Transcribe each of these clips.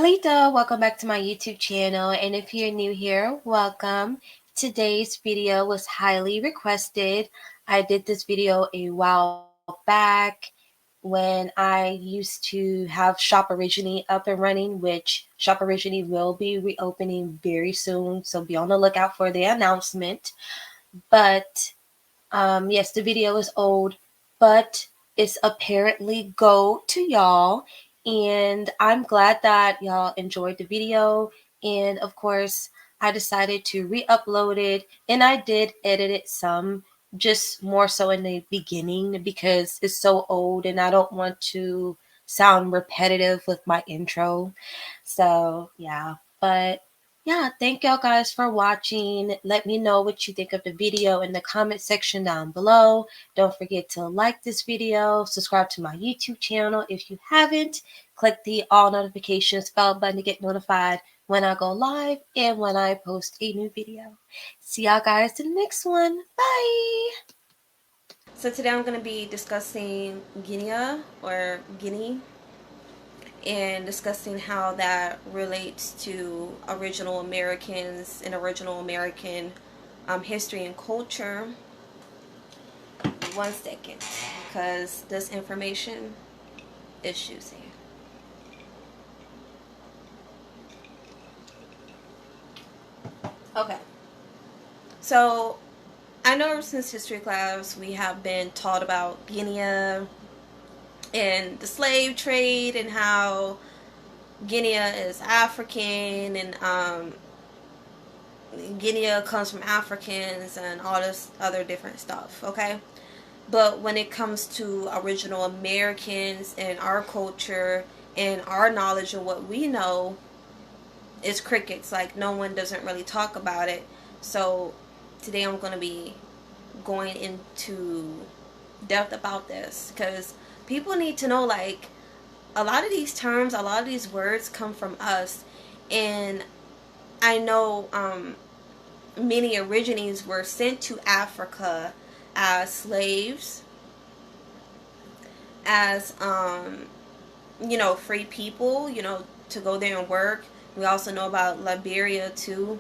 Carlita, welcome back to my YouTube channel, and if you're new here, welcome. Today's video was highly requested. I did this video a while back when I used to have Shop Originally up and running, which Shop Originally will be reopening very soon, so be on the lookout for the announcement. But yes, the video is old, but it's apparently gold to y'all. And I'm glad that y'all enjoyed the video. And of course, I decided to re-upload it, and I did edit it some, just more so in the beginning because it's so old and I don't want to sound repetitive with my intro. So yeah, but yeah, thank y'all guys for watching. Let me know what you think of the video in the comment section down below. Don't forget to like this video, subscribe to my YouTube channel if you haven't, click the all notifications bell button to get notified when I go live and when I post a new video. See y'all guys in the next one. Bye! So today I'm going to be discussing Guinea or Guinea and discussing how that relates to original Americans and original American history and culture. 1 second, because this information is juicy. Okay, so I know since history class we have been taught about Guinea and the slave trade and how Guinea is African and Guinea comes from Africans and all this other different stuff, okay? But when it comes to original Americans and our culture and our knowledge of what we know, it's crickets. Like, no one doesn't really talk about it. So today I'm going to be going into depth about this because people need to know, like, a lot of these terms, a lot of these words come from us. And I know many origines were sent to Africa as slaves, as free people, to go there and work. We also know about Liberia too.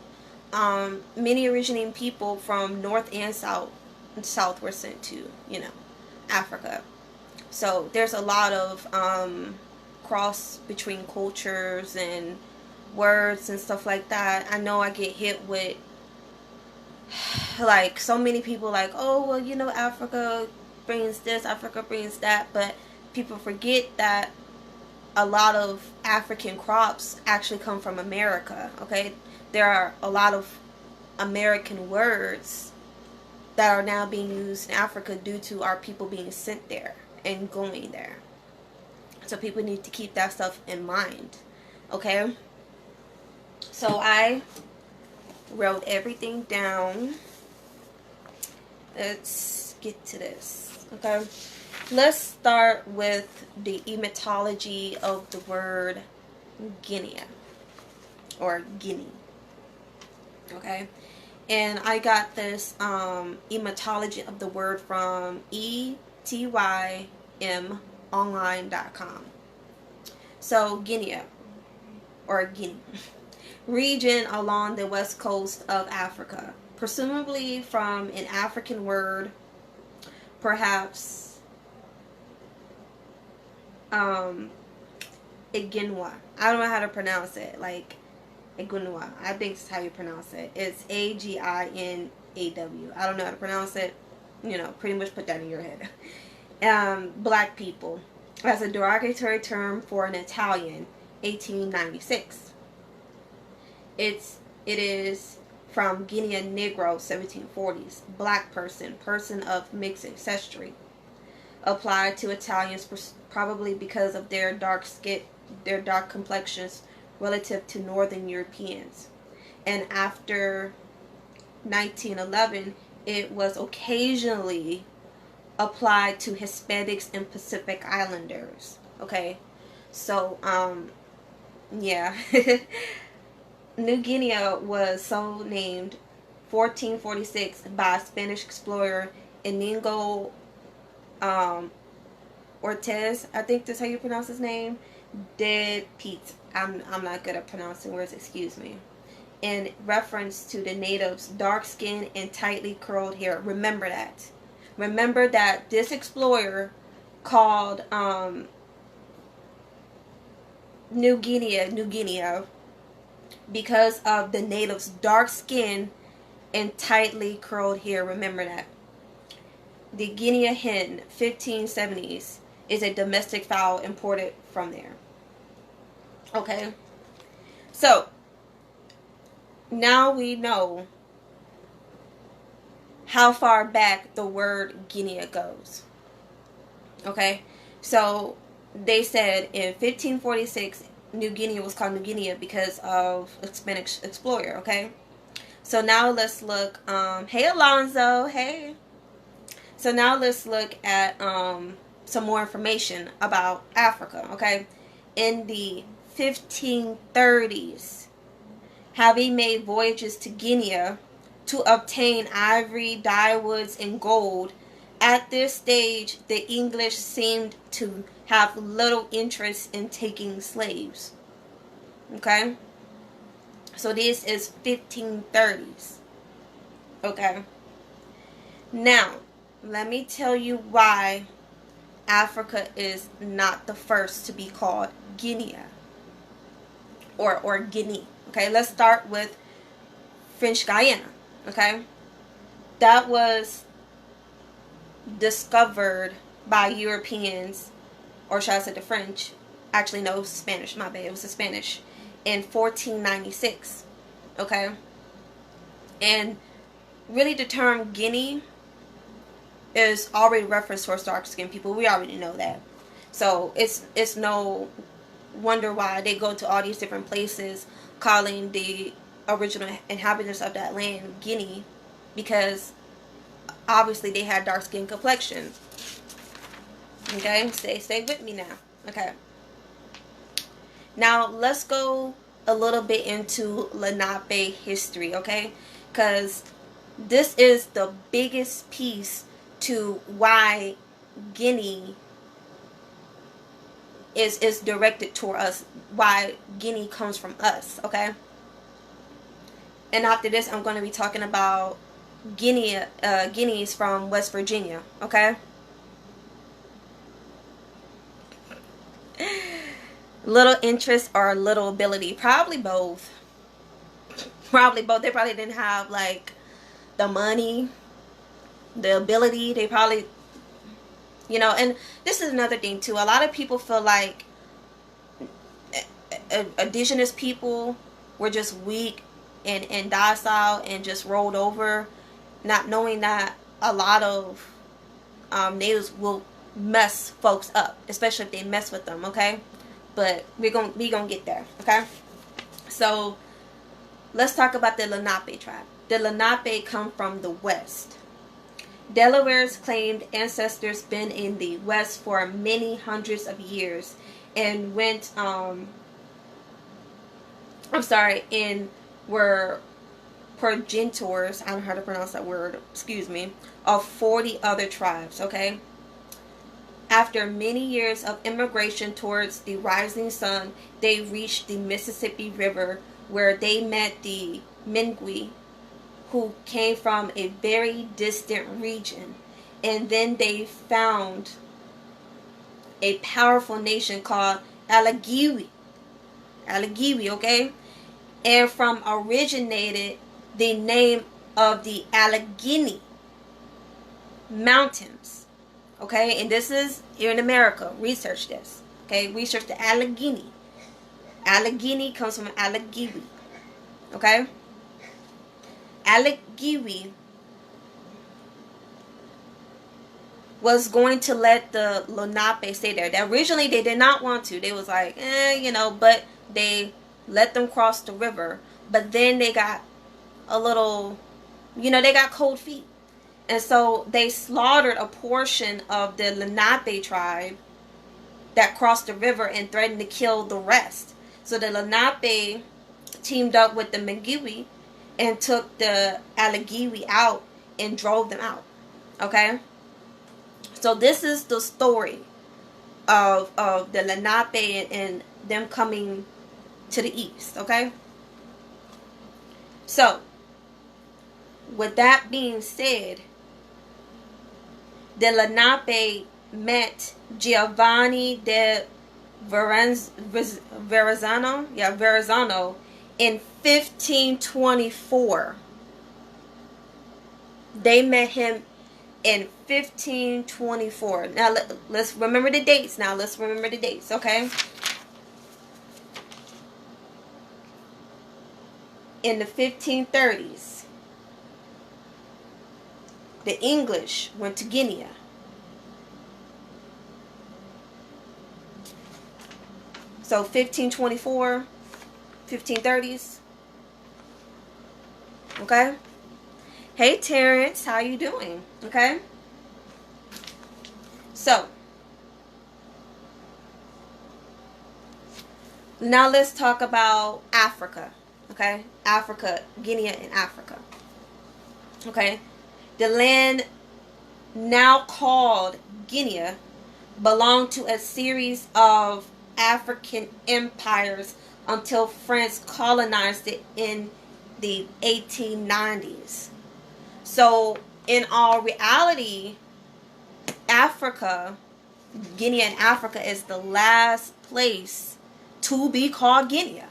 Many originating people from north and south were sent to Africa. So there's a lot of cross between cultures and words and stuff like that. I know I get hit with like so many people like, oh well, Africa brings this, Africa brings that, but people forget that a lot of African crops actually come from America. Okay, there are a lot of American words that are now being used in Africa due to our people being sent there and going there. So people need to keep that stuff in mind. Okay, so I wrote everything down. Let's get to this. Okay, let's start with the etymology of the word Guinea or Guinea. Okay, and I got this etymology of the word from etymonline.com. So Guinea or Guinea, region along the west coast of Africa, presumably from an African word, perhaps Iginwa. I don't know how to pronounce it. Like Iginwa, I think it's how you pronounce it. It's Agiinaw. I don't know how to pronounce it. Pretty much put that in your head. Black people as a derogatory term for an Italian, 1896. It is from Guinea Negro, 1740s. Black person, person of mixed ancestry. Applied to Italians probably because of their dark skin, their dark complexions relative to Northern Europeans. And after 1911, it was occasionally applied to Hispanics and Pacific Islanders. Okay, so yeah. New Guinea was so named 1446 by Spanish explorer Inigo Ortez, I think that's how you pronounce his name, Dead Pete. I'm not good at pronouncing words, excuse me. In reference to the natives' dark skin and tightly curled hair. Remember that. Remember that this explorer called New Guinea, because of the natives' dark skin and tightly curled hair. Remember that. The Guinea hen, 1570s, is a domestic fowl imported from there. Okay? So, now we know how far back the word Guinea goes. Okay? So, they said in 1546, New Guinea was called New Guinea because of a Spanish explorer. Okay? So, now let's look. Hey, Alonzo. Hey. So now let's look at some more information about Africa, okay? In the 1530s, having made voyages to Guinea to obtain ivory, dyewoods, and gold, at this stage, the English seemed to have little interest in taking slaves, okay? So this is 1530s, okay? Now, let me tell you why Africa is not the first to be called Guinea or Guinea. Okay, let's start with French Guiana. Okay, that was discovered by Europeans, or should I say the French? Actually, no, Spanish. My bad. It was the Spanish in 1496. Okay, and really the term Guinea is already referenced towards dark skinned people. We already know that. So it's no wonder why they go to all these different places calling the original inhabitants of that land Guinea, because obviously they had dark skin complexion. Okay, stay with me now. Okay. Now let's go a little bit into Lenape history, okay? Because this is the biggest piece to why Guinea is directed toward us, why Guinea comes from us, okay? And after this, I'm going to be talking about Guineas from West Virginia, okay? Little interest or little ability? Probably both. Probably both. They probably didn't have like the money, the ability. They probably, and this is another thing too. A lot of people feel like indigenous people were just weak and docile and just rolled over, not knowing that a lot of natives will mess folks up, especially if they mess with them, okay? But we gonna get there, okay? So let's talk about the Lenape tribe. The Lenape come from the west. Delaware's claimed ancestors been in the west for many hundreds of years and and were progenitors, I don't know how to pronounce that word, excuse me, of 40 other tribes, okay? After many years of immigration towards the rising sun, they reached the Mississippi River, where they met the Mengwi, who came from a very distant region. And then they found a powerful nation called Alligewi, okay? And from originated the name of the Allegheny Mountains, okay? And this is here in America. Research this, okay? Research the Allegheny. Allegheny comes from Alligewi, okay? Alligewi was going to let the Lenape stay there. That originally they did not want to. They was like, but they let them cross the river. But then they got a little, they got cold feet. And so they slaughtered a portion of the Lenape tribe that crossed the river and threatened to kill the rest. So the Lenape teamed up with the Mengwi and took the Alligewi out and drove them out. Okay? So this is the story of the Lenape and them coming to the east, okay? So, with that being said, the Lenape met Giovanni de Verrazano, Verrazano in 1524. They met him in 1524. Now let's remember the dates. Okay? In the 1530s, the English went to Guinea. So 1524, 1530s. Okay? Hey Terrence, how you doing? Okay? So, now let's talk about Africa. Okay? Africa, Guinea and Africa. Okay? The land now called Guinea belonged to a series of African empires until France colonized it in the 1890s. So, in all reality, Africa, Guinea and Africa is the last place to be called Guinea.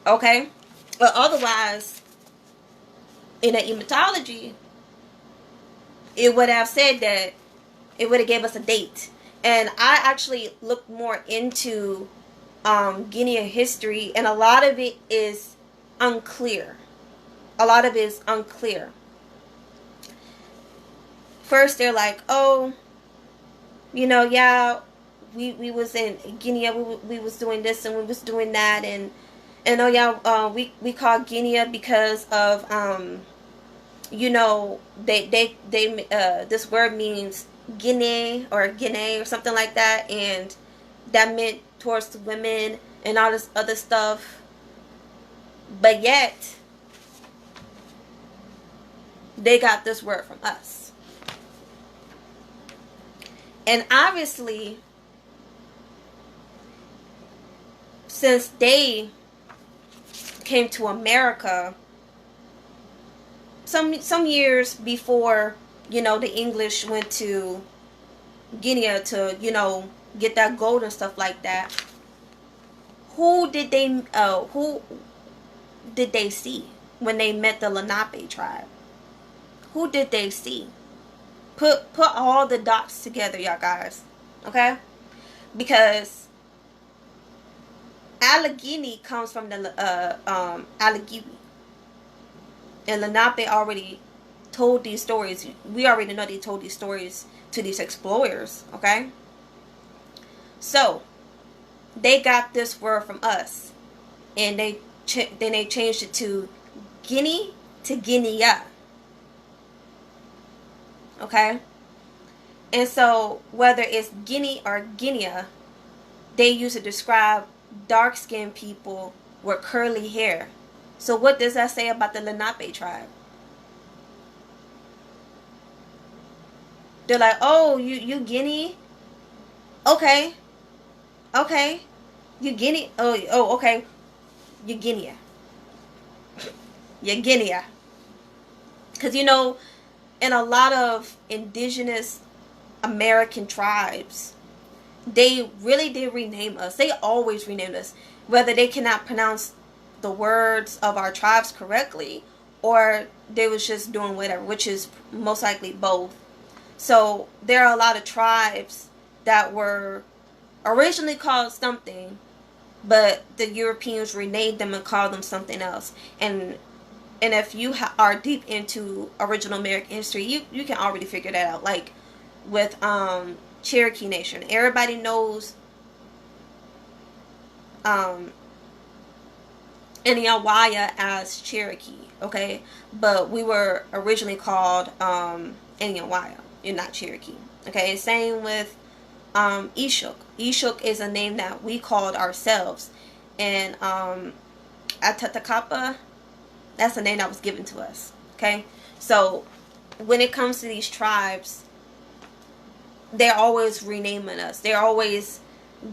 Okay? But otherwise, in the etymology, it would have said that it would have gave us a date. And I actually looked more into Guinea history, and a lot of it is unclear. First, they're like, oh, we was in Guinea, we was doing this and we was doing that, and we call Guinea because of this word means Guinea or something like that, and that meant towards the women and all this other stuff. But yet they got this word from us. And obviously, since they came to America some years before, the English went to Guinea to, get that gold and stuff like that, who did they see when they met the Lenape tribe? Who did they see? Put all the dots together, y'all guys. Okay? Because Allegheny comes from the Alligewi. And Lenape already told these stories. We already know they told these stories to these explorers. Okay? So, they got this word from us. And then they changed it to Guinea to Guinea. Okay? And so, whether it's Guinea or Guinea, they use to describe dark-skinned people with curly hair. So what does that say about the Lenape tribe? They're like, oh, you Guinea? Okay. You Guinea? Oh, okay. You Guinea. You Guinea. Because, in a lot of indigenous American tribes, they really did rename us. They always renamed us. Whether they cannot pronounce the words of our tribes correctly, or they was just doing whatever, which is most likely both. So there are a lot of tribes that were originally called something, but the Europeans renamed them and called them something else. And if you are deep into original American history, you can already figure that out. Like with Cherokee Nation, everybody knows Eniawaya as Cherokee, okay? But we were originally called Eniawaya, you're not Cherokee, okay? Same with Ishuk. Ishuk is a name that we called ourselves. And Atatakapa, that's a name that was given to us, okay? So when it comes to these tribes, they're always renaming us. They're always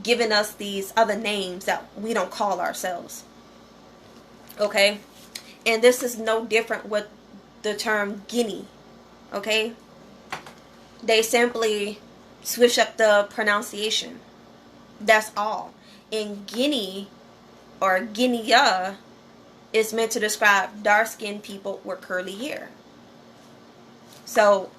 giving us these other names that we don't call ourselves. Okay? And this is no different with the term Guinea. Okay? They simply switch up the pronunciation. That's all. And Guinea or Guinea is meant to describe dark-skinned people with curly hair. So,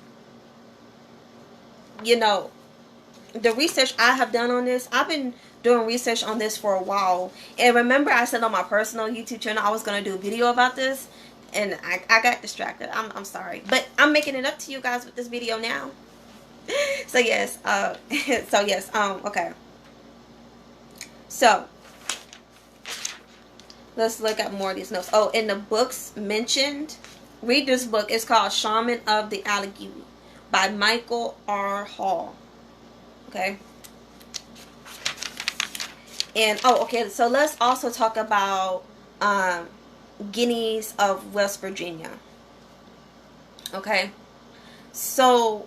the research I have done on this, I've been doing research on this for a while. And remember I said on my personal YouTube channel I was going to do a video about this. And I got distracted. I'm sorry. But I'm making it up to you guys with this video now. So yes. Okay. So, let's look at more of these notes. Oh, in the books mentioned, read this book. It's called Shaman of the Alligewi by Michael R. Hall. Okay. And, okay, so let's also talk about Guineas of West Virginia. Okay. So,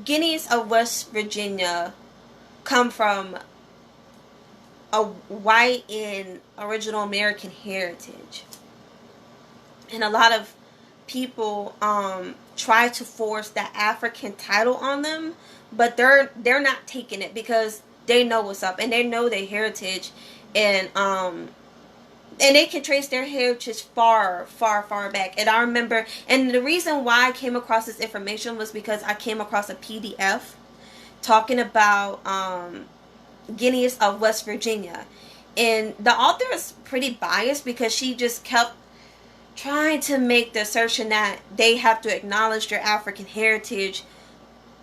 Guineas of West Virginia come from a white and original American heritage. And a lot of people try to force that African title on them, but they're not taking it because they know what's up and they know their heritage, and they can trace their heritage far back. And I remember, and the reason why I came across this information was because I came across a PDF talking about Guineas of West Virginia, and the author is pretty biased because she just kept trying to make the assertion that they have to acknowledge their African heritage,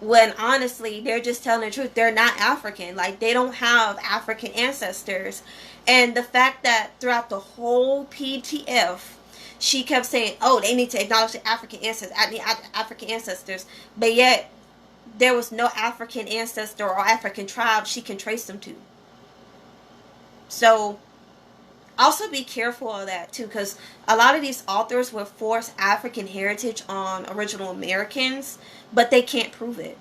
when honestly they're just telling the truth. They're not African. Like, they don't have African ancestors. And the fact that throughout the whole PDF she kept saying, oh, they need to acknowledge the African ancestors, but yet there was no African ancestor or African tribe she can trace them to. So also be careful of that too, because a lot of these authors will force African heritage on original Americans, but they can't prove it.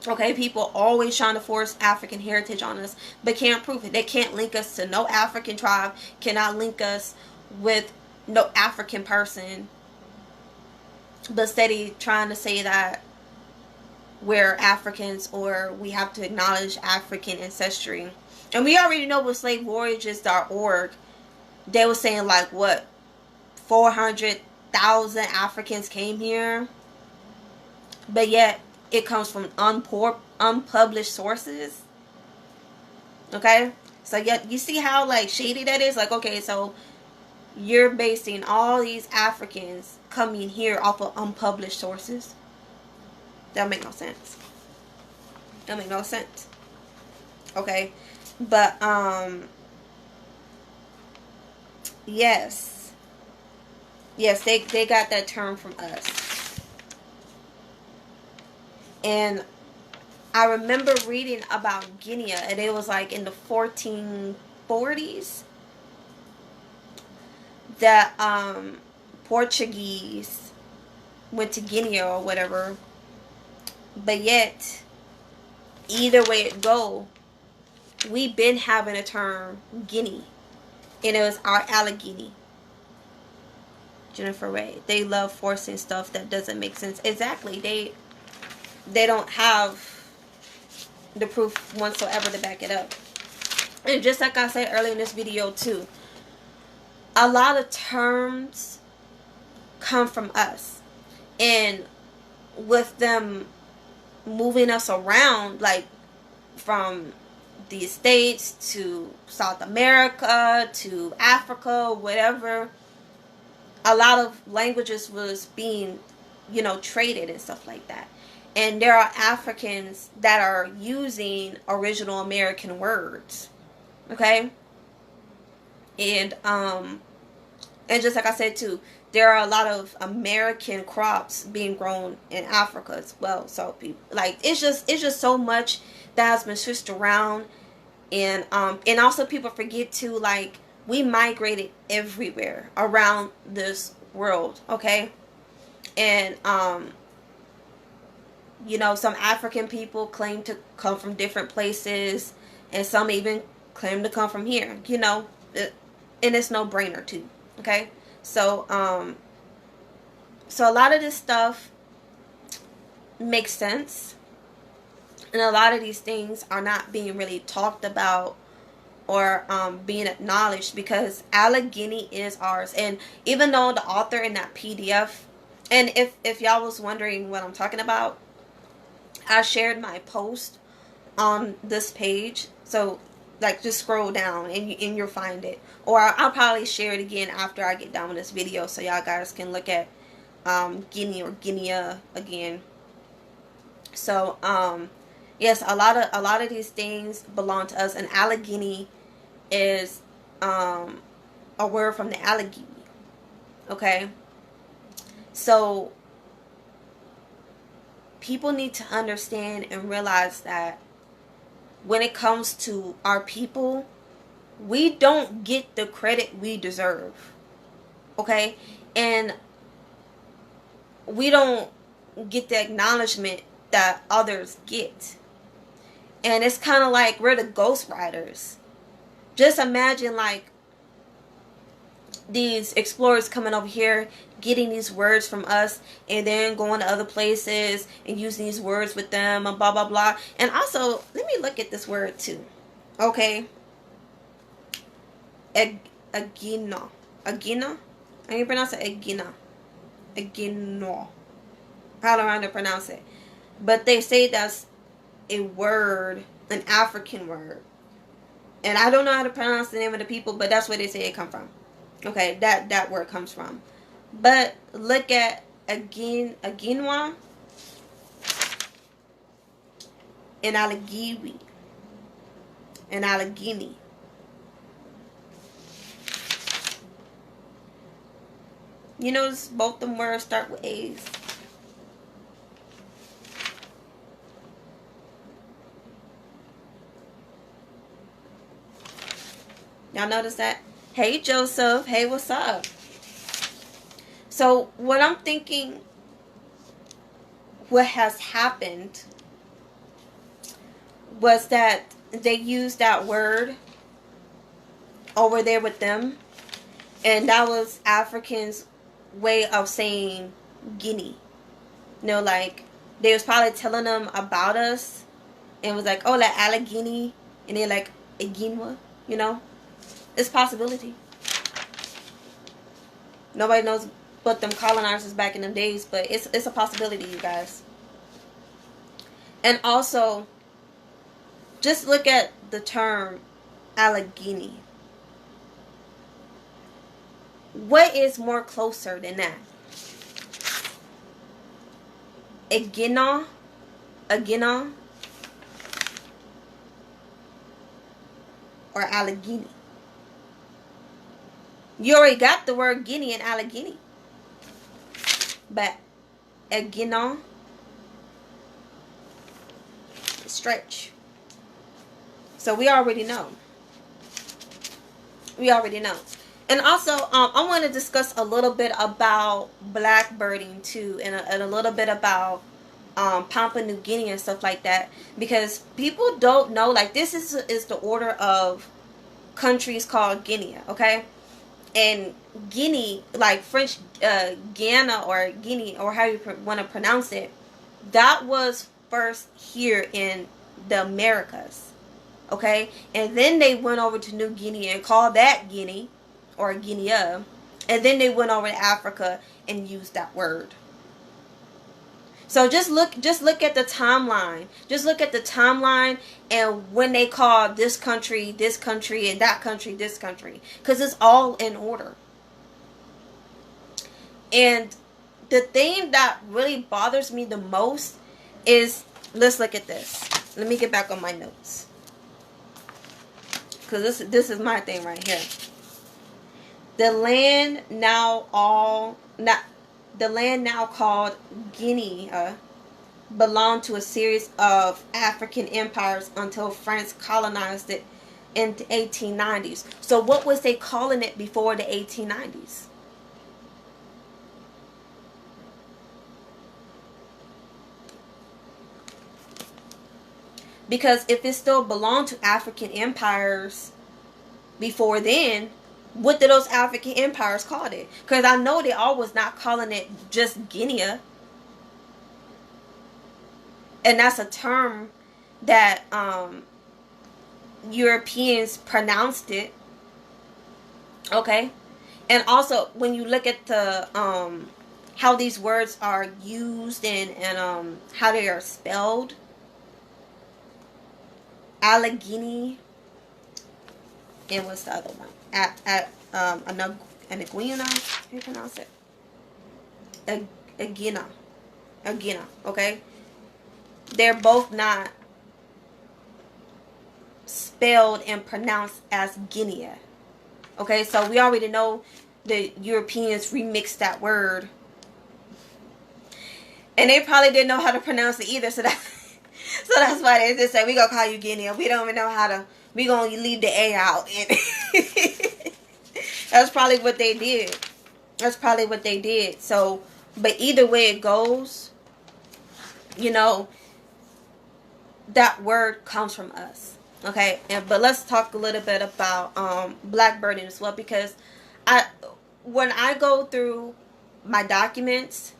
Okay, people always trying to force African heritage on us, but can't prove it. They can't link us to no African tribe, cannot link us with no African person, but steady trying to say that we're Africans or we have to acknowledge African ancestry. And we already know with slavevoyages.org, they were saying like, what, 400,000 Africans came here, but yet it comes from unpublished sources. Okay, so you see how like shady that is. Like, okay, so you're basing all these Africans coming here off of unpublished sources. That make no sense. That make no sense. Okay, but yes, they got that term from us. And I remember reading about Guinea, and it was like in the 1440s that Portuguese went to Guinea or whatever. But yet, either way it go, we've been having a term Guinea, and it was our Allegheny. Jennifer Ray, they love forcing stuff that doesn't make sense. Exactly, they don't have the proof whatsoever to back it up. And just like I said earlier in this video too, a lot of terms come from us, and with them moving us around, like from the States to South America to Africa, whatever, a lot of languages was being, traded and stuff like that. And there are Africans that are using original American words. Okay? And just like I said too, there are a lot of American crops being grown in Africa as well. So people, like, it's just so much that has been switched around. And also people forget too, like, we migrated everywhere around this world, okay? And You know, some African people claim to come from different places, and some even claim to come from here. You know, and it's no brainer too. Okay, so so a lot of this stuff makes sense, and a lot of these things are not being really talked about or being acknowledged, because Allegheny is ours. And even though the author in that PDF, and if y'all was wondering what I'm talking about, I shared my post on this page. So like, just scroll down and you'll find it, or I'll probably share it again after I get done with this video, so y'all guys can look at Guinea or Guinea again. So yes, a lot of these things belong to us, and Allegheny is a word from the Alligewi. Okay, so people need to understand and realize that when it comes to our people, we don't get the credit we deserve. Okay, and we don't get the acknowledgement that others get. And it's kind of like we're the ghostwriters. Just imagine like these explorers coming over here, getting these words from us, and then going to other places and using these words with them and blah blah blah. And also, let me look at this word too. Okay, agina. Agina? How do you pronounce it? Agina. Agino. I don't know how to pronounce it. But they say that's a word, an African word. And I don't know how to pronounce the name of the people, but that's where they say it come from. Okay, that word comes from. But look at Guinea and Alligewi and Allegheny. You notice both them words start with A's. Y'all notice that? Hey Joseph, hey, what's up? So what I'm thinking, what has happened was that they used that word over there with them, and that was Africans' way of saying Guinea. You know, like they was probably telling them about us, and was like, oh, like Allegheny, and they're like Guinea. You know, it's a possibility. Nobody knows but them colonizers back in them days, but it's a possibility, you guys. And also, just look at the term Allegheny. What is more closer than that? Guinea, or Allegheny? You already got the word Guinea and Allegheny. But Guinea, stretch. So we already know. We already know. And also, I want to discuss a little bit about blackbirding too, and a little bit about Papua New Guinea and stuff like that, because people don't know. Like, this is the order of countries called Guinea, okay? And Guinea, like French Guyana or Guinea, or how you want to pronounce it, that was first here in the Americas, okay? And then they went over to New Guinea and called that Guinea or Guinea, and then they went over to Africa and used that word. So just look at the timeline. Just look at the timeline, and when they call this country, and that country, this country, because it's all in order. And the thing that really bothers me the most is, let's look at this. Let me get back on my notes, because this is my thing right here. The land now called Guinea belonged to a series of African empires until France colonized it in the 1890s. So what was they calling it before the 1890s? Because if it still belonged to African empires before then, what did those African empires call it? Because I know they all was not calling it just Guinea. And that's a term that Europeans pronounced it. Okay? And also, when you look at the how these words are used and how they are spelled, Allegheny, and what's the other one? Aniguina, how do you pronounce it? Agina, okay? They're both not spelled and pronounced as Guinea. Okay, so we already know the Europeans remixed that word. And they probably didn't know how to pronounce it either, so that's why they just said, we gonna call you Guinea. We don't even know how to, we gonna leave the A out. And that's probably what they did. That's probably what they did. So, but either way it goes, you know, that word comes from us. Okay, but let's talk a little bit about blackbirding as well, because when I go through my documents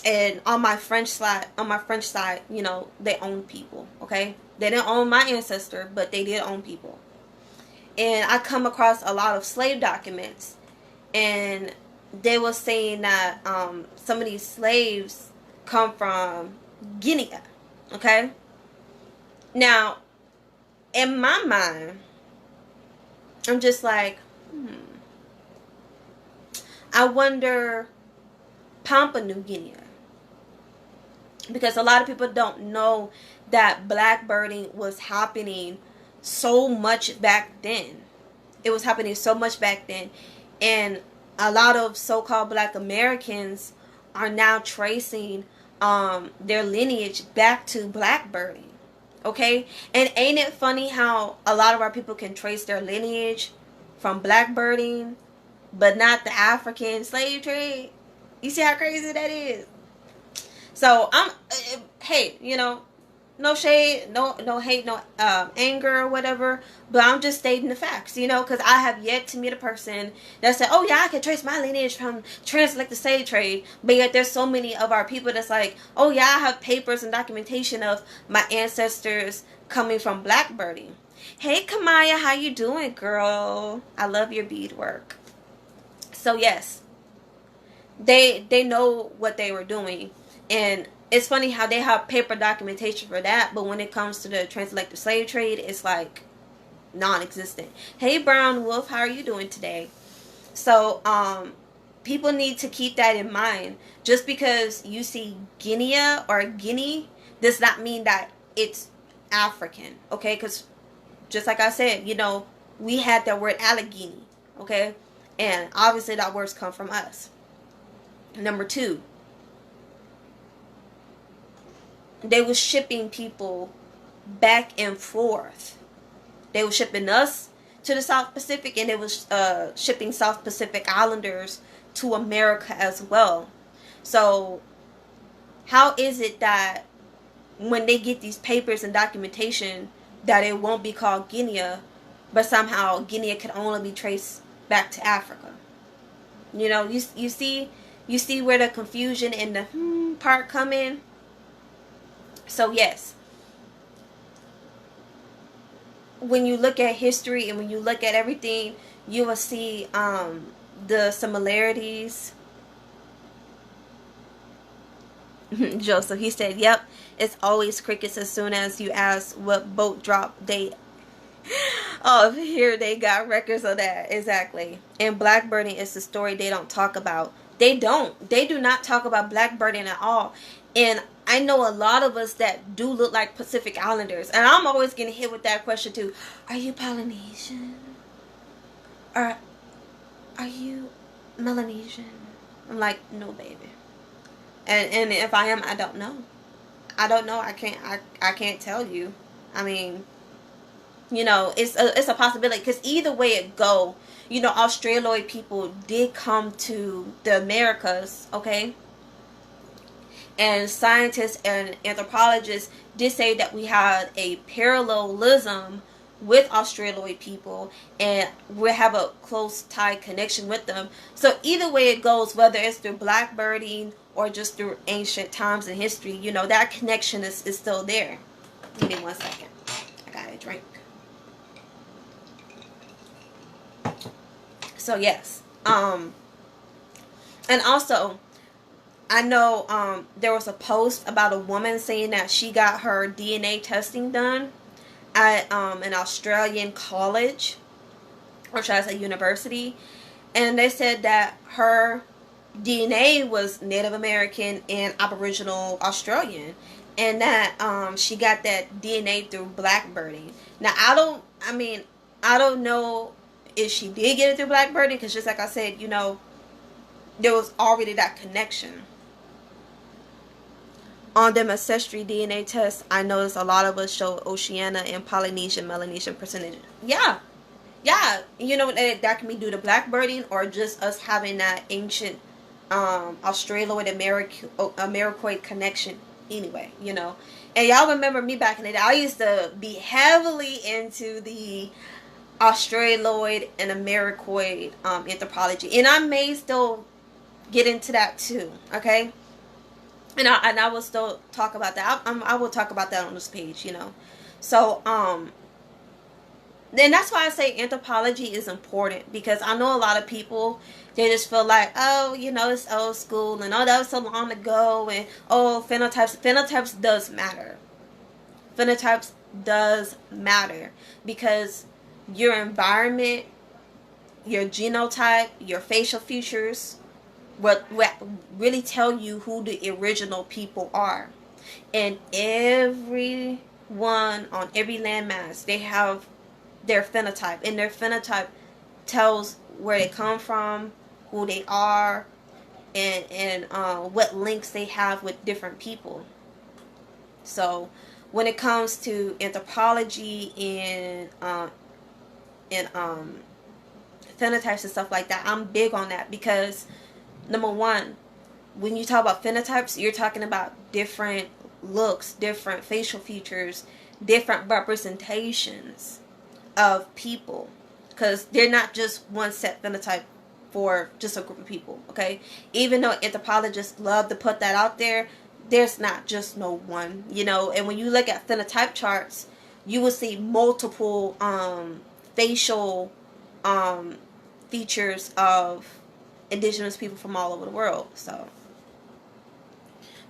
and on my French side, you know, they own people. Okay, they didn't own my ancestor, but they did own people. And I come across a lot of slave documents, and they were saying that some of these slaves come from Guinea. Okay, now in my mind, I'm just like, I wonder Papua New Guinea. Because a lot of people don't know that blackbirding was happening so much back then. It was happening so much back then. And a lot of so-called Black Americans are now tracing their lineage back to blackbirding. Okay? And ain't it funny how a lot of our people can trace their lineage from blackbirding, but not the African slave trade? You see how crazy that is? So hey, you know, no shade, no hate, no anger or whatever, but I'm just stating the facts, you know, because I have yet to meet a person that said, oh yeah, I can trace my lineage from transatlantic slave trade, but yet there's so many of our people that's like, oh yeah, I have papers and documentation of my ancestors coming from blackbirding. Hey Kamaya, how you doing, girl? I love your beadwork. So yes, they know what they were doing. And it's funny how they have paper documentation for that, but when it comes to the transatlantic slave trade, it's like non-existent. Hey Brown Wolf, how are you doing today? So people need to keep that in mind. Just because you see Guinea or Guinea does not mean that it's African, okay? Because just like I said, you know, we had that word Allegheny, okay? And obviously that word's come from us. Number two, they were shipping people back and forth. They were shipping us to the South Pacific, and they was shipping South Pacific Islanders to America as well. So how is it that when they get these papers and documentation that it won't be called Guinea, but somehow Guinea can only be traced back to Africa? You know, you see where the confusion and the part come in. So yes, when you look at history and when you look at everything, you will see the similarities. Joseph, he said, yep, it's always crickets as soon as you ask what boat drop they... Oh, here they got records of that. Exactly. And blackbirding is the story they don't talk about. They do not talk about blackbirding at all. And I know a lot of us that do look like Pacific Islanders. And I'm always getting hit with that question too. Are you Polynesian? Or are you Melanesian? I'm like, no, baby. And if I am, I don't know. I can't tell you. I mean, you know, it's a possibility. Because either way it go, you know, Australoid people did come to the Americas, okay? And scientists and anthropologists did say that we had a parallelism with Australoid people, and we have a close tied connection with them. So either way it goes, whether it's through blackbirding or just through ancient times in history, you know, that connection is still there. Give me 1 second. I got a drink. So yes. And also, I know there was a post about a woman saying that she got her DNA testing done at an Australian college, or should I say university, and they said that her DNA was Native American and Aboriginal Australian, and that she got that DNA through blackbirding. Now I don't know if she did get it through blackbirding, because just like I said, you know, there was already that connection. On them ancestry DNA tests, I noticed a lot of us show Oceania and Polynesian Melanesian percentage. Yeah, you know, that can be due to blackbirding or just us having that ancient Australoid Americoid connection anyway, you know. And y'all remember me back in the day, I used to be heavily into the Australoid and Americoid anthropology, and I may still get into that too, okay. And I will still talk about that. I will talk about that on this page, you know. So then that's why I say anthropology is important, because I know a lot of people, they just feel like, oh, you know, it's old school, and oh, that was so long ago, and oh, phenotypes does matter. Phenotypes does matter, because your environment, your genotype, your facial features, what really tell you who the original people are. And everyone on every landmass, they have their phenotype, and their phenotype tells where they come from, who they are, and what links they have with different people. So when it comes to anthropology and phenotypes and stuff like that, I'm big on that, because number one, when you talk about phenotypes, you're talking about different looks, different facial features, different representations of people, because they're not just one set phenotype for just a group of people, okay? Even though anthropologists love to put that out there, there's not just no one, you know. And when you look at phenotype charts, you will see multiple facial features of Indigenous people from all over the world. So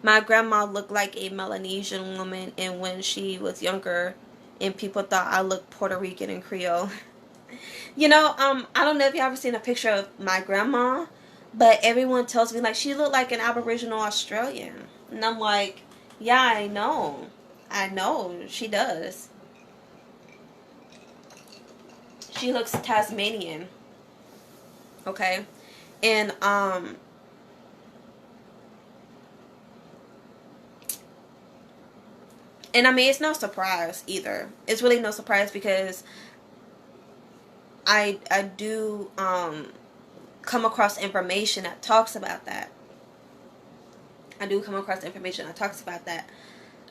my grandma looked like a Melanesian woman, and when she was younger, and people thought I looked Puerto Rican and Creole. You know, I don't know if you ever seen a picture of my grandma, but everyone tells me like she looked like an Aboriginal Australian, and I'm like, yeah, I know she does. She looks Tasmanian, okay. And I mean, it's no surprise either. It's really no surprise, because I do come across information that talks about that.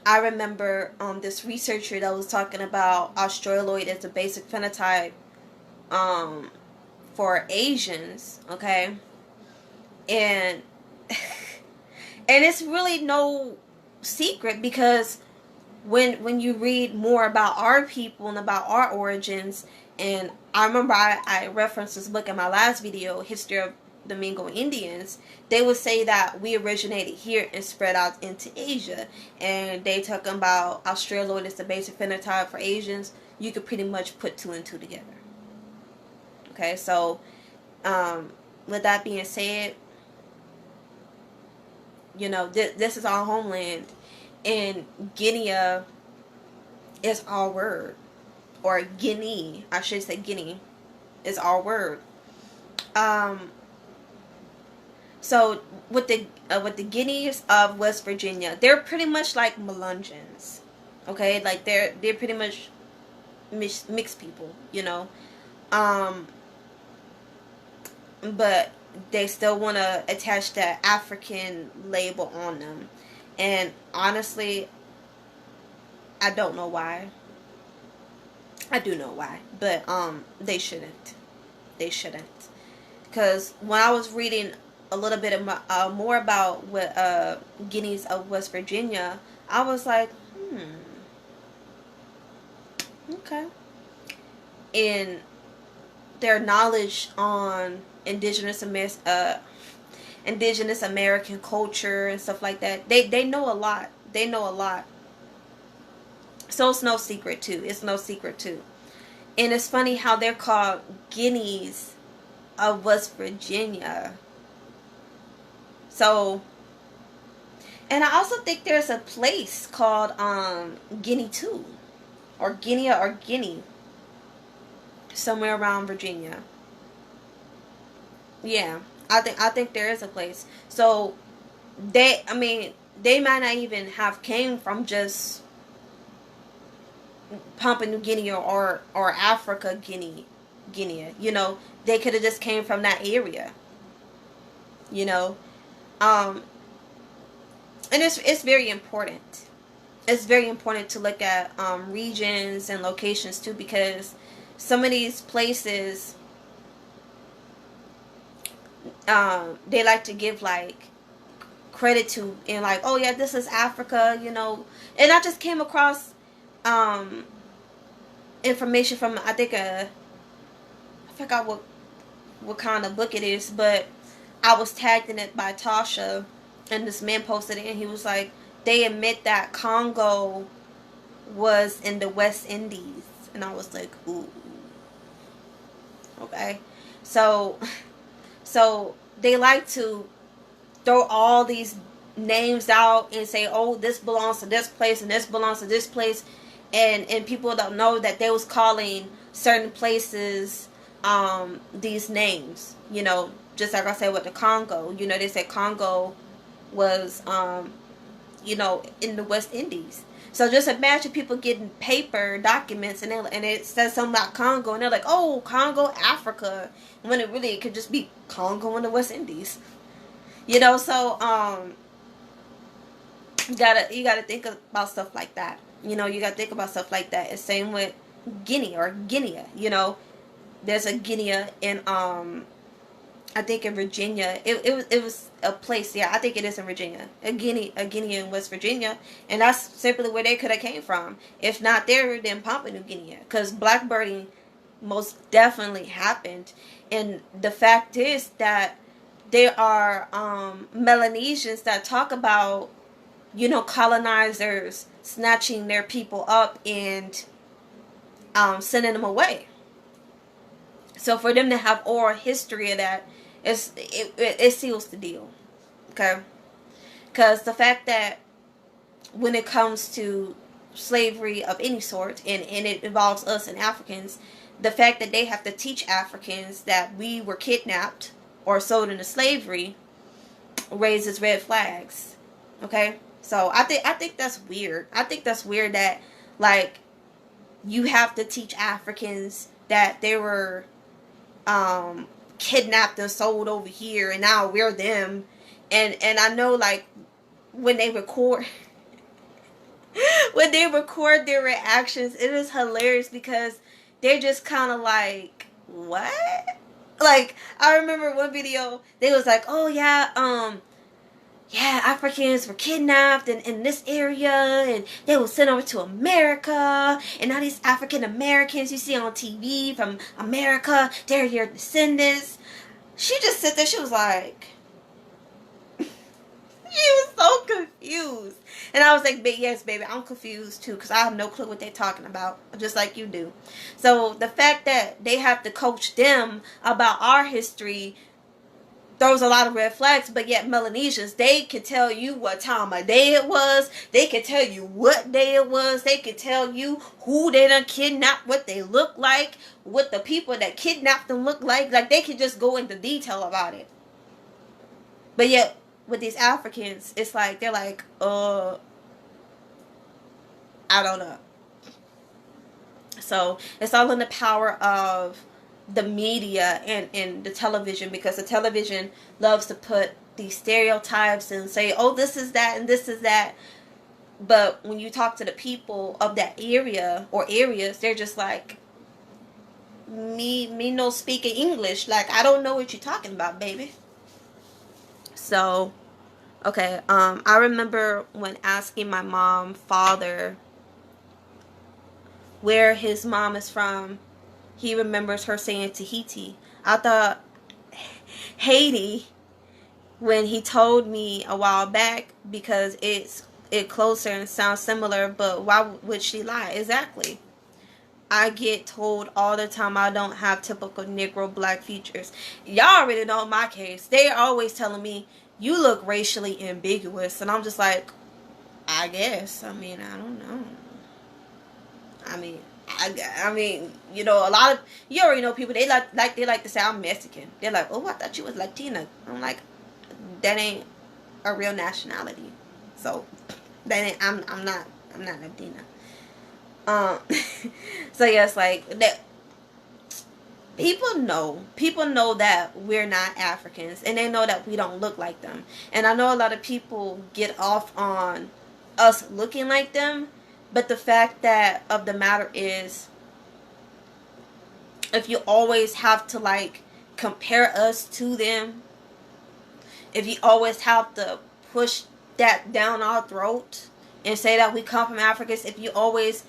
I remember this researcher that was talking about Australoid as a basic phenotype for Asians, okay? And and it's really no secret, because when you read more about our people and about our origins, and I remember I referenced this book in my last video, History of Domingo Indians, they would say that we originated here and spread out into Asia, and they talking about Australoid as the basic phenotype for Asians. You could pretty much put two and two together. Okay, so with that being said, you know, this is our homeland, and Guinea is our word, or Guinea, I should say Guinea, is our word. So with the Guineas of West Virginia, they're pretty much like Melungeons, okay? Like they're pretty much mixed people, you know. But they still want to attach that African label on them. And honestly, I don't know why. I do know why, but they shouldn't. They shouldn't. Because when I was reading a little bit of more about what Guineas of West Virginia, I was like, okay. And their knowledge on indigenous American culture and stuff like that, they know a lot. They know a lot. So it's no secret too. It's no secret too. And it's funny how they're called Guineas of West Virginia. So, and I also think there's a place called Guinea too, or Guinea or Guinea, somewhere around Virginia. Yeah, I think there is a place. So I mean, they might not even have came from just Papua New Guinea or Africa Guinea. You know, they could have just came from that area. You know, um, and it's very important. It's very important to look at regions and locations too, because some of these places they like to give like credit to, and like, oh yeah, this is Africa, you know. And I just came across um, information from, I think I forgot what kind of book it is, but I was tagged in it by Tasha, and this man posted it, and he was like, they admit that Congo was in the West Indies, and I was like, ooh, okay. So they like to throw all these names out and say, oh, this belongs to this place and this belongs to this place, and people don't know that they was calling certain places these names, you know, just like I said with the Congo. You know, they said Congo was you know, in the West Indies. So just imagine people getting paper documents, and it says something about Congo, and they're like, oh, Congo, Africa, when it could just be Congo in the West Indies. You know, so you gotta think about stuff like that. You know, you gotta think about stuff like that. It's same with Guinea or Guinea. You know, there's a Guinea in I think in Virginia. It was a place. Yeah, I think it is in Virginia. A Guinea in West Virginia, and that's simply where they could have came from. If not there, then Papua New Guinea, because blackbirding most definitely happened. And the fact is that there are Melanesians that talk about, you know, colonizers snatching their people up and sending them away. So for them to have oral history of that, it seals the deal. Okay? Because the fact that when it comes to slavery of any sort, and it involves us and Africans, the fact that they have to teach Africans that we were kidnapped or sold into slavery raises red flags. Okay? So I think that's weird. I think that's weird that, like, you have to teach Africans that they were kidnapped and sold over here, and now we're them. And I know, like, when they record when they record their reactions, it is hilarious because they're just kind of like, what? Like, I remember one video, they was like, oh yeah, Africans were kidnapped in this area, and they were sent over to America, and now these African Americans you see on TV from America, they're your descendants. She just sat there, she was like, she was so confused. And I was like, yes, baby, I'm confused too, because I have no clue what they're talking about, just like you do. So the fact that they have to coach them about our history throws a lot of red flags. But yet Melanesians, they can tell you what time of day it was. They can tell you what day it was. They can tell you who they done kidnapped, what they look like, what the people that kidnapped them look like. Like, they can just go into detail about it. But yet with these Africans, it's like, they're like, I don't know. So it's all in the power of the media and the television, because the television loves to put these stereotypes and say, oh, this is that and this is that. But when you talk to the people of that area or areas, they're just like, me no speaking English. Like, I don't know what you're talking about, baby. So, okay, I remember when asking my father where his mom is from, he remembers her saying Tahiti. I thought Haiti when he told me a while back, because it closer and sounds similar, but why would she lie? Exactly. I get told all the time I don't have typical Negro black features. Y'all already know my case. They're always telling me, you look racially ambiguous. And I'm just like, I guess. I mean, I don't know. I mean, you know, a lot of, you already know people, they like to say I'm Mexican. They're like, oh, I thought you was Latina. I'm like, that ain't a real nationality. So, that ain't, I'm not Latina. So yes, like that. People know that we're not Africans, and they know that we don't look like them. And I know a lot of people get off on us looking like them, but the fact that of the matter is, if you always have to like compare us to them, if you always have to push that down our throat and say that we come from Africans, if you always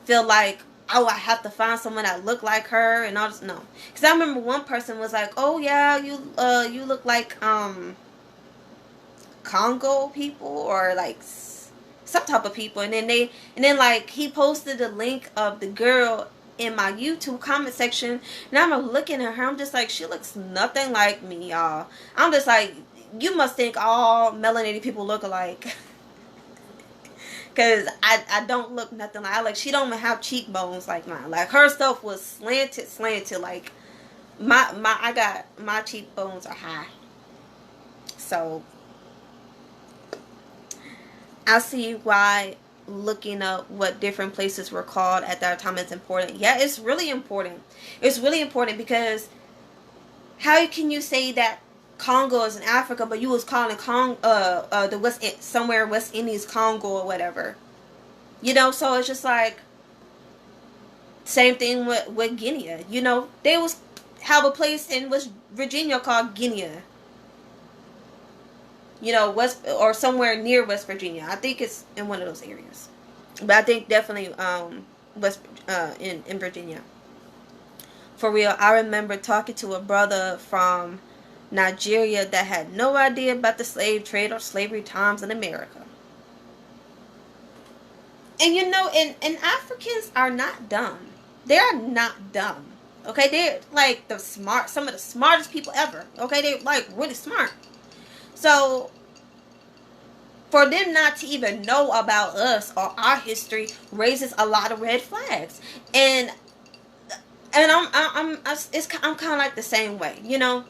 feel like, oh, I have to find someone that look like her and all this. No, because I remember one person was like, oh yeah, you look like Congo people or like some type of people, and then like he posted the link of the girl in my YouTube comment section, and I'm looking at her, I'm just like, she looks nothing like me, y'all. I'm just like, you must think all melanated people look alike. Because I don't look nothing like she don't even have cheekbones like mine. Like, her stuff was slanted. Like, my cheekbones are high. So, I see why looking up what different places were called at that time is important. Yeah, it's really important. It's really important because how can you say that Congo is in Africa, but you was calling the somewhere West Indies Congo or whatever, you know? So it's just like same thing with Guinea. You know, they was have a place in West Virginia called Guinea. You know, West or somewhere near West Virginia. I think it's in one of those areas, but I think definitely West in Virginia. For real, I remember talking to a brother from Nigeria that had no idea about the slave trade or slavery times in America. And you know, and Africans are not dumb. They are not dumb. Okay, they're like some of the smartest people ever. Okay, they're like really smart. So for them not to even know about us or our history raises a lot of red flags. And I'm kind of like the same way, you know.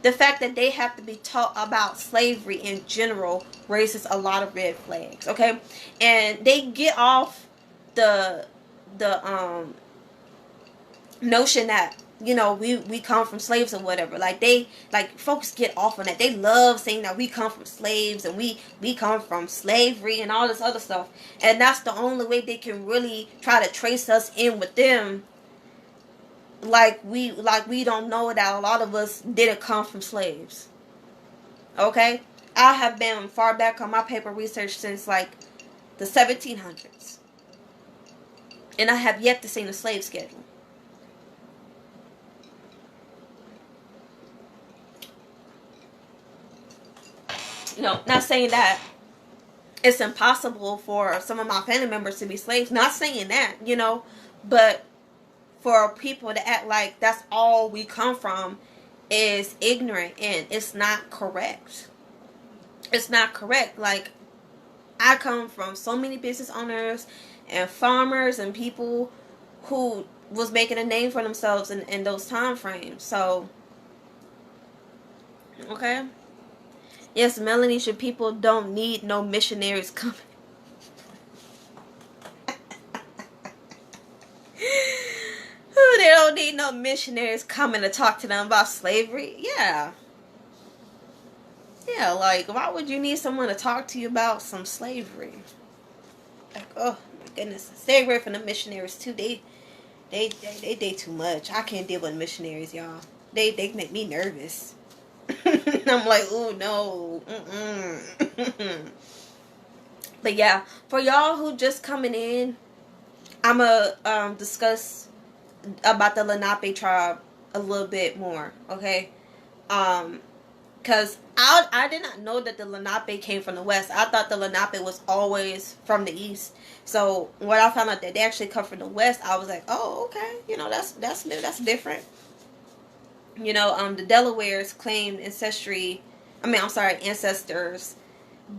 The fact that they have to be taught about slavery in general raises a lot of red flags, okay? And they get off the notion that, you know, we come from slaves or whatever. Like, folks get off on that. They love saying that we come from slaves and we come from slavery and all this other stuff. And that's the only way they can really try to trace us in with them. Like we don't know that a lot of us didn't come from slaves. Okay? I have been far back on my paper research since like the 1700s. And I have yet to see the slave schedule. You know, not saying that it's impossible for some of my family members to be slaves. Not saying that, you know, but for people to act like that's all we come from is ignorant, and it's not correct. It's not correct. Like, I come from so many business owners and farmers and people who was making a name for themselves in those time frames. So, okay. Yes, Melanesian people don't need no missionaries coming. They don't need no missionaries coming to talk to them about slavery. Yeah. Yeah, like, why would you need someone to talk to you about some slavery? Like, oh my goodness, stay away from the missionaries too. They too much. I can't deal with missionaries, y'all. They make me nervous. I'm like, oh no. Mm-mm. But yeah, for y'all who just coming in, I'ma discuss about the Lenape tribe a little bit more, okay? Because I did not know that the Lenape came from the west. I thought the Lenape was always from the east. So when I found out that they actually come from the west, I was like, oh, okay, you know, that's new, that's different. You know, the Delawares claimed ancestors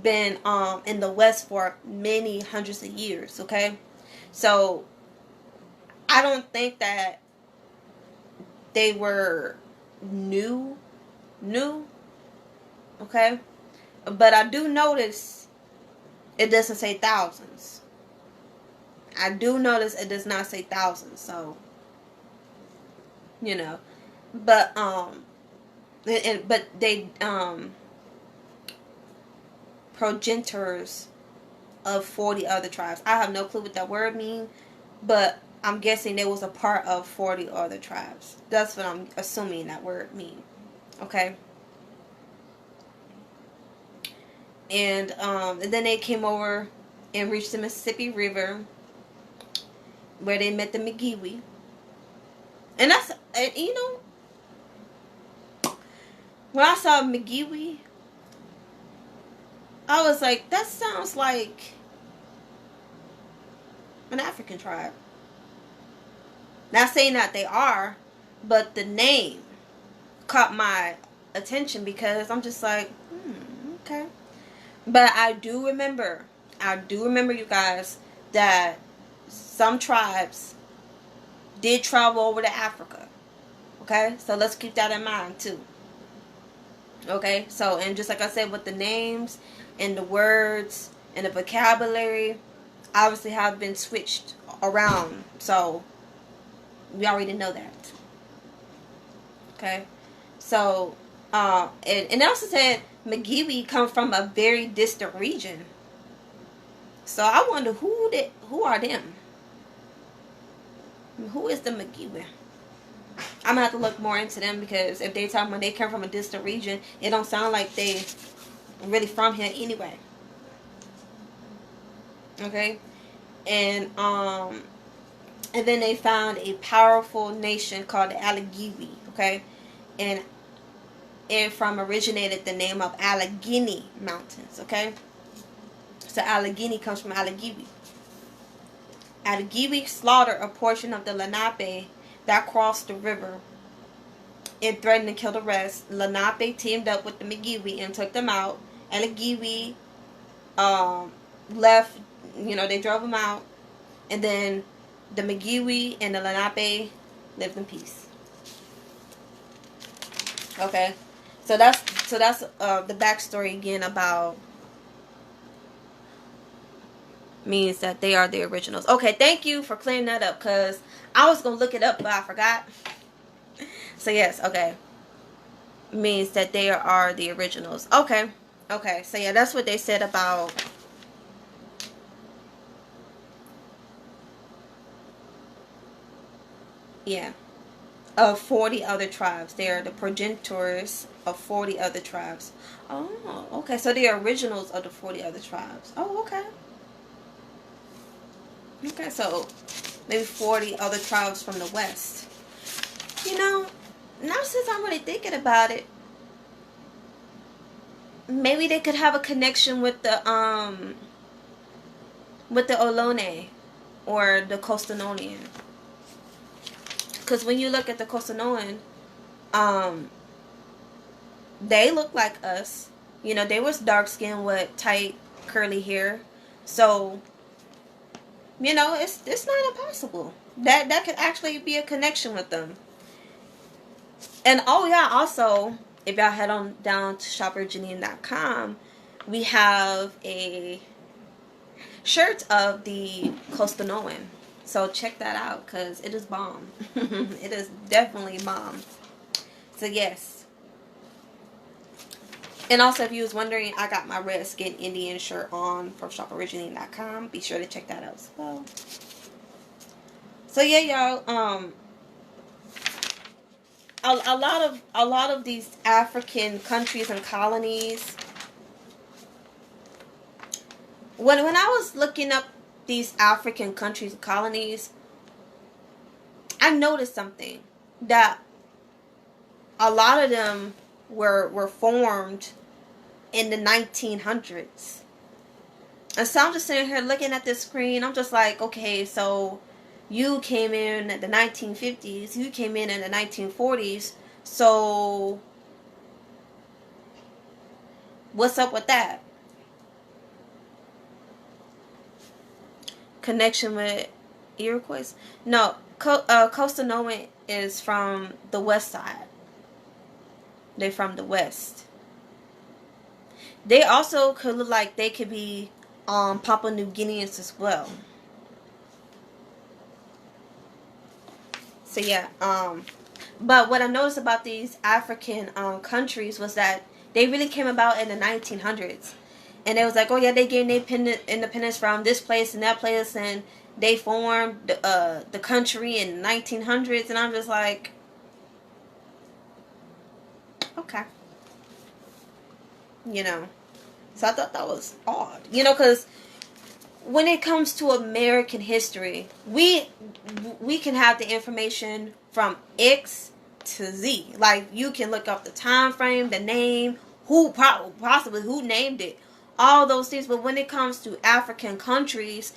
been in the west for many hundreds of years, okay? So I don't think that they were new, okay? But I do notice it doesn't say thousands. I do notice it does not say thousands, so you know. But but they progenitors of 40 other tribes. I have no clue what that word means, but I'm guessing they was a part of 40 other tribes. That's what I'm assuming that word means. Okay. And then they came over and reached the Mississippi River, where they met the Alligewi. And that's, you know, when I saw Alligewi, I was like, that sounds like an African tribe. Not saying that they are, but the name caught my attention because I'm just like, okay. But I do remember, you guys, that some tribes did travel over to Africa. Okay, so let's keep that in mind too. Okay, so, and just like I said, with the names and the words and the vocabulary, obviously have been switched around. So we already know that. Okay, so and also said Alligewi come from a very distant region. So I wonder who are them? Who is the Alligewi? I'm gonna have to look more into them, because if they talking about they come from a distant region, it don't sound like they really from here anyway. Okay, and then they found a powerful nation called the Alligewi. Okay, and from originated the name of Allegheny Mountains. Okay, so Allegheny comes from Alligewi. Alligewi slaughtered a portion of the Lenape that crossed the river and threatened to kill the rest. Lenape teamed up with the Alligewi and took them out. Alligewi left, you know, they drove them out, and then the Alligewi and the Lenape lived in peace. Okay, so that's the backstory again about means that they are the originals. Okay, thank you for clearing that up, because I was gonna look it up but I forgot. So yes, okay, means that they are the originals. Okay, so yeah, that's what they said about of 40 other tribes. They are the progenitors of 40 other tribes. Oh, okay, so they are originals of the 40 other tribes. Oh, okay. Okay, so maybe 40 other tribes from the west. You know, now since I'm really thinking about it, maybe they could have a connection with the Ohlone or the Costanoan. Because when you look at the Costanoan, they look like us. You know, they was dark skinned with tight curly hair. So, you know, it's not impossible. That could actually be a connection with them. And oh yeah, also, if y'all head on down to shopperjanine.com, we have a shirt of the Costanoan. So check that out, because it is bomb. It is definitely bomb. So yes. And also, if you was wondering, I got my Red Skin Indian shirt on from shoporiginally.com. Be sure to check that out as well. So yeah, y'all. A lot of these African countries and colonies. When I was looking up these African countries and colonies, I noticed something, that a lot of them were formed in the 1900s. And so I'm just sitting here looking at this screen. I'm just like, okay, so you came in the 1950s, you came in the 1940s, so what's up with that? Connection with Iroquois? No, Costa Noan is from the west side. They're from the west. They also could look like they could be Papua New Guineans as well. So yeah, but what I noticed about these African countries was that they really came about in the 1900s, and it was like, oh yeah, they gained independence from this place and that place, and they formed the country in the 1900s, and I'm just like, okay, you know. So I thought that was odd, you know, because when it comes to American history, we can have the information from X to Z. Like, you can look up the time frame, the name, who possibly who named it, all those things. But when it comes to African countries,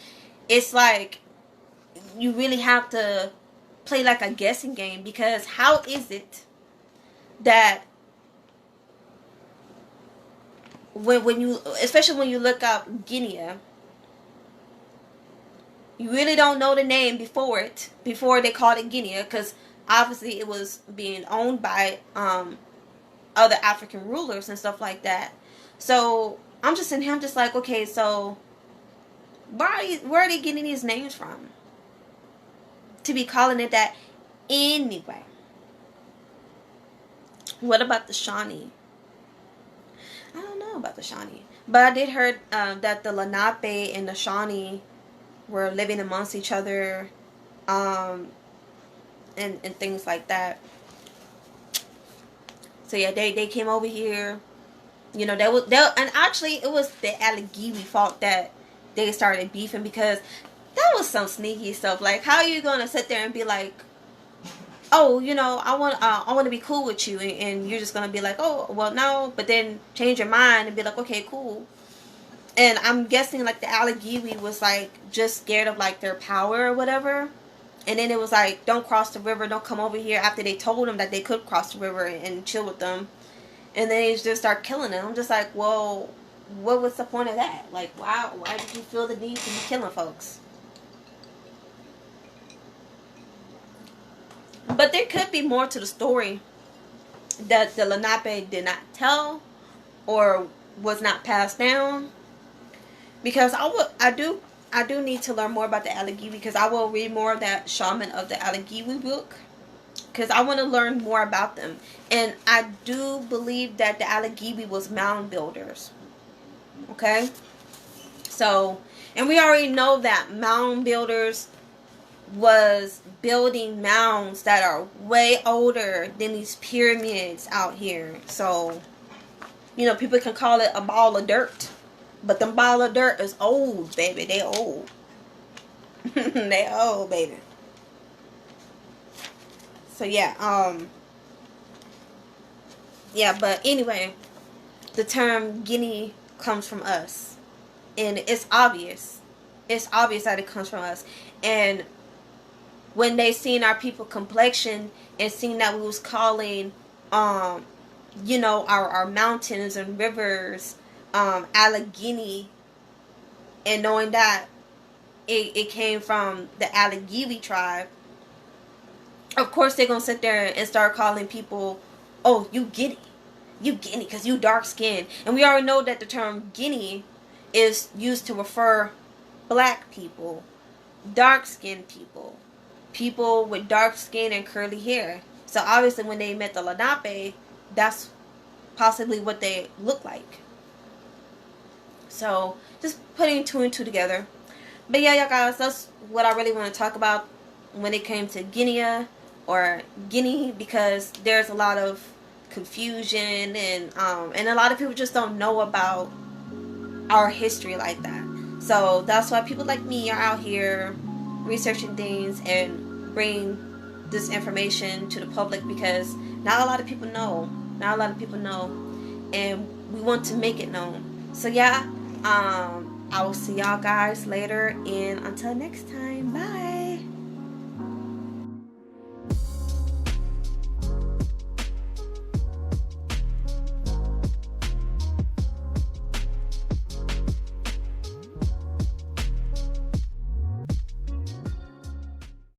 it's like you really have to play like a guessing game, because how is it that when you, especially when you look up Guinea, you really don't know the name before they called it Guinea, because obviously it was being owned by other African rulers and stuff like that. So I'm just sitting here, I'm just like, okay, so where are they getting these names from to be calling it that anyway? What about the Shawnee? I don't know about the Shawnee, but I did heard that the Lenape and the Shawnee were living amongst each other, and things like that. So yeah, they came over here. You know, and actually it was the Alligewi fault that they started beefing, because that was some sneaky stuff. Like, how are you gonna sit there and be like, oh, you know, I want to be cool with you, and you're just gonna be like, oh, well, no, but then change your mind and be like, okay, cool. And I'm guessing like the Alligewi was like just scared of like their power or whatever. And then it was like, don't cross the river, don't come over here, after they told them that they could cross the river and chill with them. And then they just start killing them. I'm just like, well, what was the point of that? Like, why did you feel the need to be killing folks? But there could be more to the story that the Lenape did not tell, or was not passed down. Because I do need to learn more about the Alligewi, because I will read more of that Shaman of the Alligewi book, because I want to learn more about them. And I do believe that the Alligewi was mound builders. Okay? So, and we already know that mound builders was building mounds that are way older than these pyramids out here. So, you know, people can call it a ball of dirt, but them ball of dirt is old, baby. They old. They old, baby. So yeah, yeah, but anyway, the term Guinea comes from us, and it's obvious. It's obvious that it comes from us. And when they seen our people complexion, and seen that we was calling, you know, our mountains and rivers, Allegheny, and knowing that it came from the Alligewi tribe, of course they're gonna sit there and start calling people, oh, you Guinea, because you dark skinned. And we already know that the term Guinea is used to refer black people, dark skinned people, people with dark skin and curly hair. So obviously when they met the Lenape, that's possibly what they look like. So just putting two and two together. But yeah, y'all guys, that's what I really want to talk about when it came to Guinea or Guinea, because there's a lot of confusion, and a lot of people just don't know about our history like that. So that's why people like me are out here researching things and bringing this information to the public, because not a lot of people know. Not a lot of people know, and we want to make it known. So yeah, I will see y'all guys later, and until next time, bye.